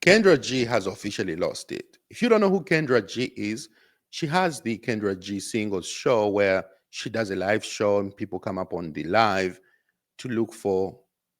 Kendra G has officially lost it. If you don't know who Kendra G is, she has the Kendra G singles show where she does a live show and people come up on the live to look for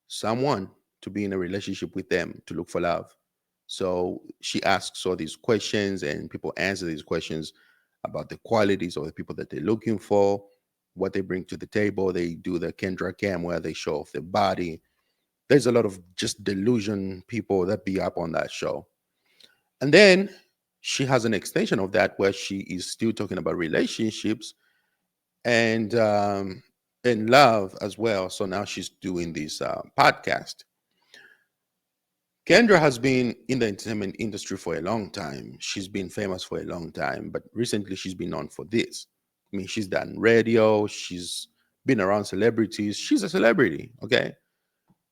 someone to be in a relationship with them, to look for love. So she asks all these questions and people answer these questions about the qualities of the people that they're looking for, what they bring to the table. They do the Kendra Cam where they show off their body. There's a lot of just delusion people that be up on that show. And then she has an extension of that where she is still talking about relationships and love as well. So now she's doing this podcast. Kendra has been in the entertainment industry for a long time. She's been famous for a long time, but recently she's been known for this. I mean, she's done radio, she's been around celebrities. She's a celebrity, okay?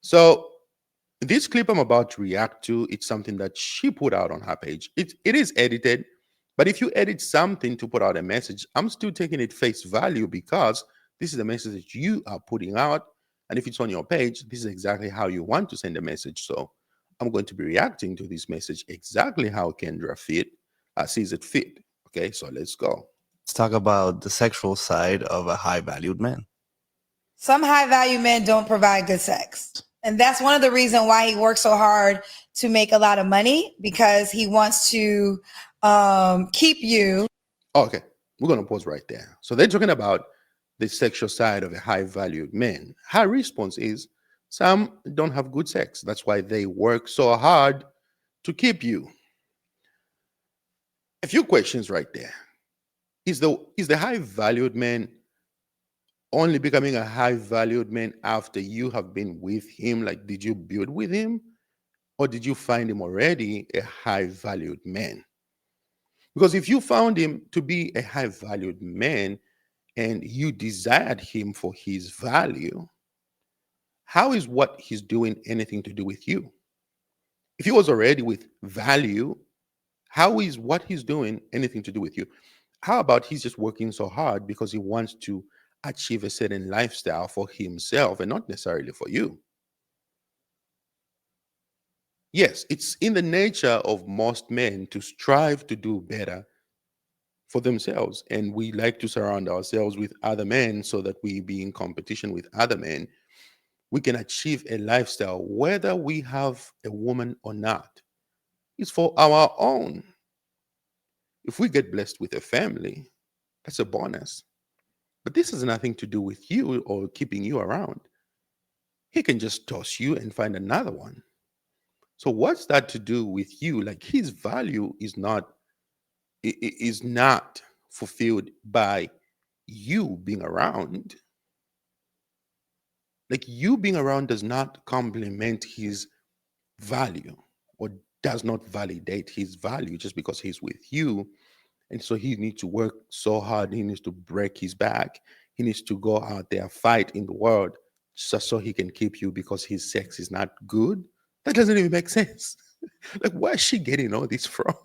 So this clip I'm about to react to, it's something that she put out on her page. It is edited, but if you edit something to put out a message, I'm still taking it face value because this is a message that you are putting out. And if it's on your page, this is exactly how you want to send a message. So I'm going to be reacting to this message exactly how Kendra sees it fit. Okay, so let's go. Let's talk about the sexual side of a high valued man. Some high value men don't provide good sex. And that's one of the reasons why he works so hard to make a lot of money, because he wants to keep you. Okay, we're going to pause right there. So they're talking about the sexual side of a high valued man. Her response is some don't have good sex. That's why they work so hard to keep you. A few questions right there. Is the high valued man only becoming a high valued man after you have been with him? Like, did you build with him? Or did you find him already a high valued man? Because if you found him to be a high valued man and you desired him for his value, how is what he's doing anything to do with you? If he was already with value, how is what he's doing anything to do with you? How about he's just working so hard because he wants to achieve a certain lifestyle for himself and not necessarily for you? Yes, it's in the nature of most men to strive to do better for themselves. And we like to surround ourselves with other men so that we be in competition with other men. We can achieve a lifestyle whether we have a woman or not. It's for our own. If we get blessed with a family, that's a bonus. But this has nothing to do with you or keeping you around. He can just toss you and find another one. So what's that to do with you? Like his value is not fulfilled by you being around. Like you being around does not complement his value or does not validate his value just because he's with you. And so he needs to work so hard. He needs to break his back. He needs to go out there, fight in the world just so he can keep you because his sex is not good. That doesn't even make sense. Like, where is she getting all this from?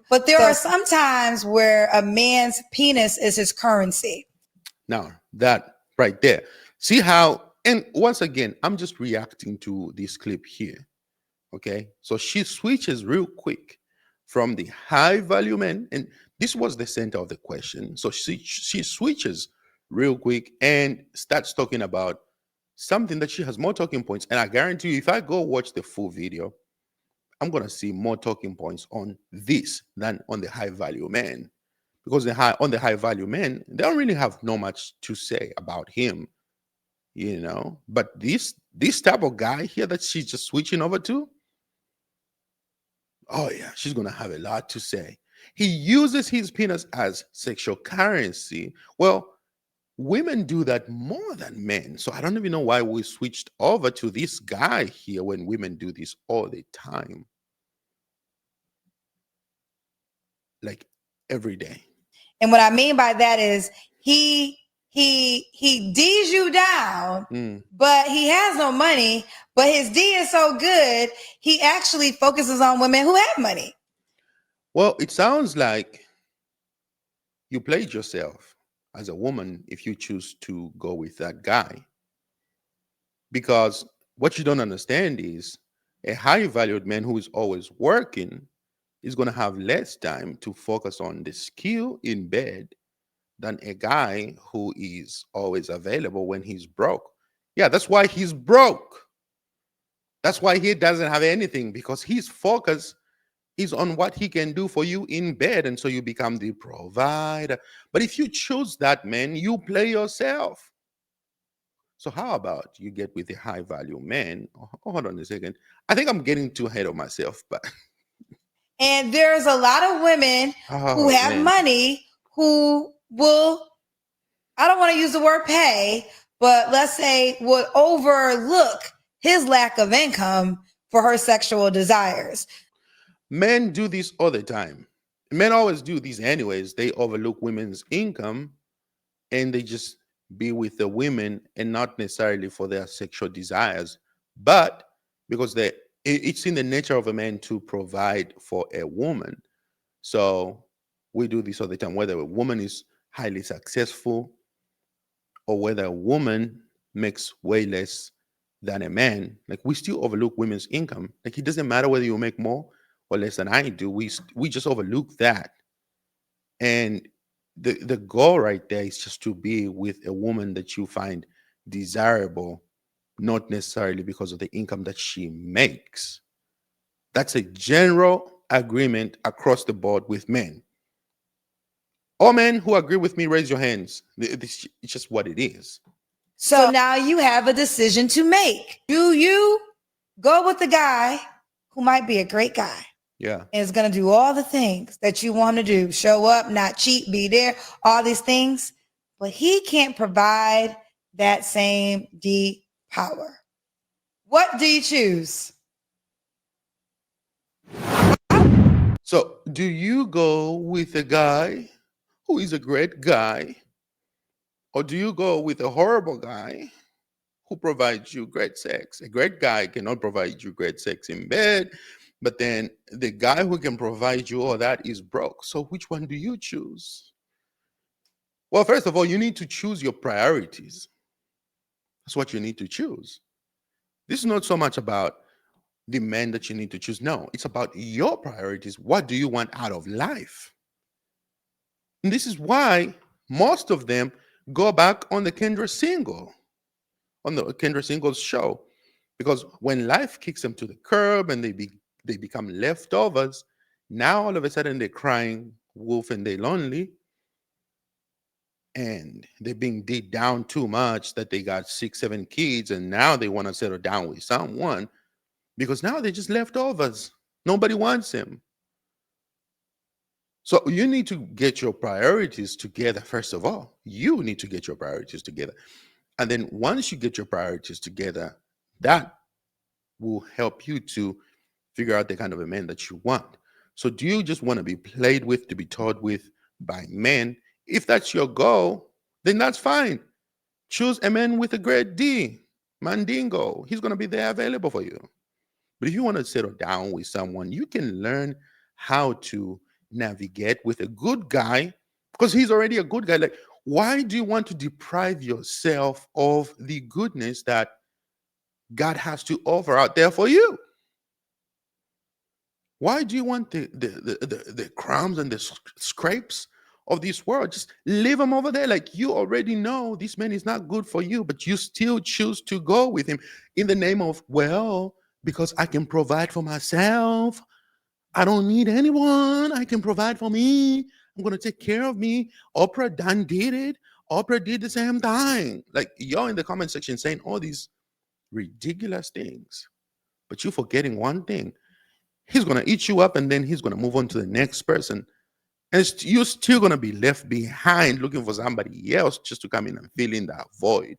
But there are some times where a man's penis is his currency. Now, that right there. See how, and once again, I'm just reacting to this clip here. Okay. So she switches real quick from the high value men, and this was the center of the question. So she switches real quick and starts talking about something that she has more talking points. And I guarantee you, if I go watch the full video, I'm gonna see more talking points on this than on the high value men. Because on the high value men, they don't really have no much to say about him. But this type of guy here that she's just switching over to, oh yeah, she's gonna have a lot to say. He uses his penis as sexual currency. Well, women do that more than men. So I don't even know why we switched over to this guy here when women do this all the time. Like every day. And what I mean by that is he D's you down, but he has no money, but his D is so good, he actually focuses on women who have money. Well, it sounds like you played yourself as a woman if you choose to go with that guy. Because what you don't understand is A high valued man who is always working is going to have less time to focus on the skill in bed than a guy who is always available when he's broke. Yeah, that's why he's broke. That's why he doesn't have anything, because his focus is on what he can do for you in bed. And so you become the provider. But if you choose that man, you play yourself. So how about you get with a high value man? Oh, hold on a second. I think I'm getting too ahead of myself, but And there's a lot of women who oh have man. money who will, I don't want to use the word pay, but let's say would overlook his lack of income for her sexual desires. Men do this all the time. Men always do this anyways. They overlook women's income and they just be with the women and not necessarily for their sexual desires, but because it's in the nature of a man to provide for a woman. So we do this all the time, whether a woman is highly successful or whether a woman makes way less than a man. Like, we still overlook women's income. Like, it doesn't matter whether you make more or less than I do. We just overlook that. And the goal right there is just to be with a woman that you find desirable, not necessarily because of the income that she makes. That's a general agreement across the board with men. All men who agree with me, raise your hands. It's just what it is. So now you have a decision to make. Do you go with the guy who might be a great guy Yeah. and is going to do all the things that you want him to do? Show up, not cheat, be there, all these things. But he can't provide that same deep power. What do you choose? So, do you go with a guy who is a great guy, or do you go with a horrible guy who provides you great sex? A great guy cannot provide you great sex in bed, but then the guy who can provide you all that is broke. So, which one do you choose? Well, first of all, you need to choose your priorities. That's what you need to choose. This is not so much about the men that you need to choose. No, it's about your priorities. What do you want out of life? And this is why most of them go back on the Kendra single, on the Kendra singles show. Because when life kicks them to the curb and they become leftovers, now all of a sudden they're crying wolf and they lonely, and they're being deep down too much that they got 6, 7 kids, and now they want to settle down with someone because now they're just leftovers. Nobody wants them. So you need to get your priorities together. First of all, you need to get your priorities together. And then once you get your priorities together, that will help you to figure out the kind of a man that you want. So do you just want to be played with, to be toyed with by men? If that's your goal, then that's fine. Choose a man with a great D, Mandingo. He's going to be there available for you. But if you want to settle down with someone, you can learn how to navigate with a good guy because he's already a good guy. Like, why do you want to deprive yourself of the goodness that God has to offer out there for you? Why do you want the crumbs and the scrapes of this world? Just leave them over there. Like, you already know this man is not good for you, but you still choose to go with him in the name of, well, because I can provide for myself. I don't need anyone. I can provide for me. I'm going to take care of me. Oprah done did it. Oprah did the same thing. Like, you're in the comment section saying all these ridiculous things, but you're forgetting one thing. He's going to eat you up and then he's going to move on to the next person. And you're still going to be left behind looking for somebody else just to come in and fill in that void.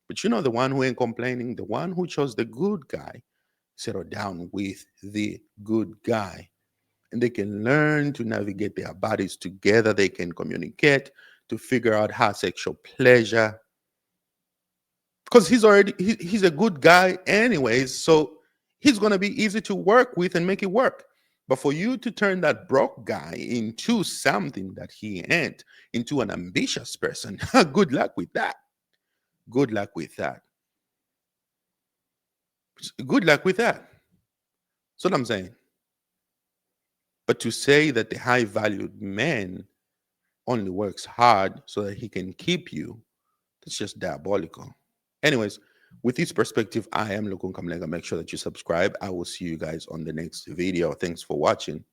But you know, the one who ain't complaining, the one who chose the good guy, settle down with the good guy. And they can learn to navigate their bodies together. They can communicate to figure out how sexual pleasure, because he's a good guy anyways, so he's going to be easy to work with and make it work. But for you to turn that broke guy into something that he ain't, into an ambitious person, good luck with that. Good luck with that. Good luck with that. That's what I'm saying. But to say that the high valued man only works hard so that he can keep you, that's just diabolical. Anyways, with this perspective, I am Lukun Kamlega. Make sure that you subscribe. I will see you guys on the next video. Thanks for watching.